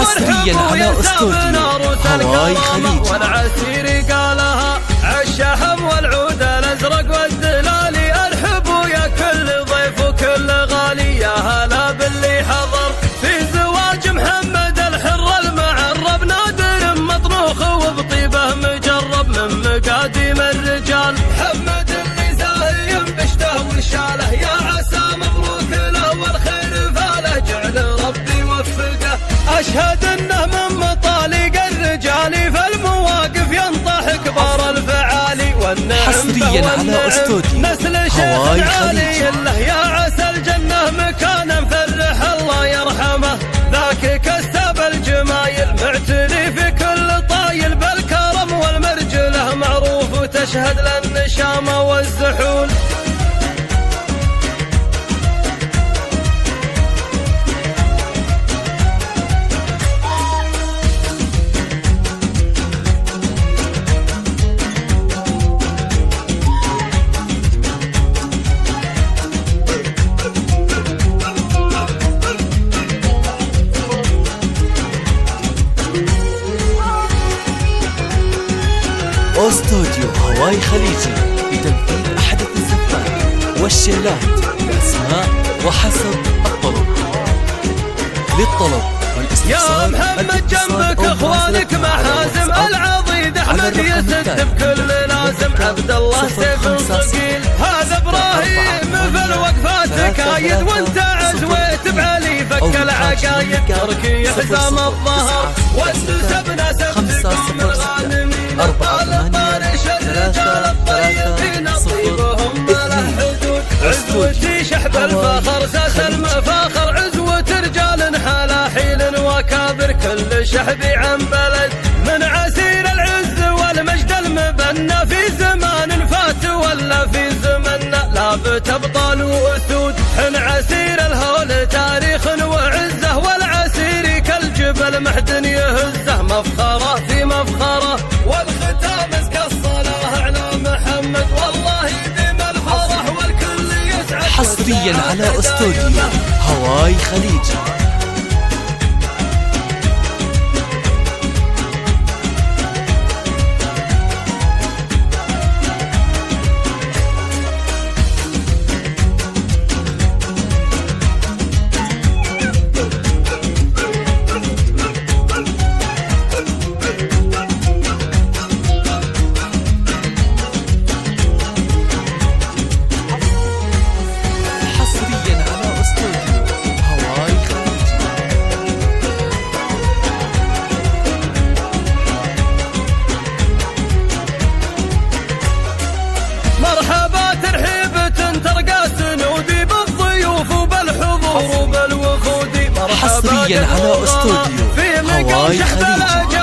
حصريا على استوديو هواي خليجي. والعسير قالها عالشهم والعود الازرق والدلالي، ارحب ويا كل ضيف وكل غالي، يا هلا باللي حضر في زواج محمد الحر المعرب، نادر مطروخ وبطيبه مجرب من مقاديم الرجال، محمد اللي زاهي بشته وشاله، يا عسى مبروك له والخير فاله، جعل ربي يوفقه، اشهد انه من مطالق الرجال في المواقف ينطح كبار الفعالي، حصريا على استوديو نسل شيخ العالي له، يا عسى الجنه مكانا فرح الله يرحمه، ذاك كسب الجمايل معتني في كل طايل، بالكرم والمرجله معروف وتشهد للنشامه والزحول. استوديو هواي خليجي لتنفيذ أحدث الزفات والشيلات بأسماء وحسب الطلب. للطلب يا والاستفسار محمد جنبك اخوانك محازم، العضيد احمد يسد بكل لازم، عبد الله سيف صقيل، هذا ابراهيم في الوقفات كايد، وانت عزويت بعلي فك العقايد، تركي حزام الظهر وانتسبنا سبتكم الغانمين، ابطال طارش الرجال الطيبين، نصيبهم بلا حدود، عزوتي شحب الفخر ساس المفاخر، عزوة رجال حالا حيل وكابر، كل شحبي عن بلد من عسير العز والمجد المبنى، في زمان فات ولا في زمنا لابت ابطال واسود، حن عسير الهول تاريخ وعزه، والعسير كالجبل محدن يهزه، مفخره في مفخره، والختام ازكى الصلاه على محمد، والله يديم الفرح والكل يسعد. حصريا على استوديو هواي خليجي. مرحبا ترحيبة ترقى سنودي بالضيوف وبالحضور وبالوفود، حصريا على استوديو في مقام هواي شحب خليجي.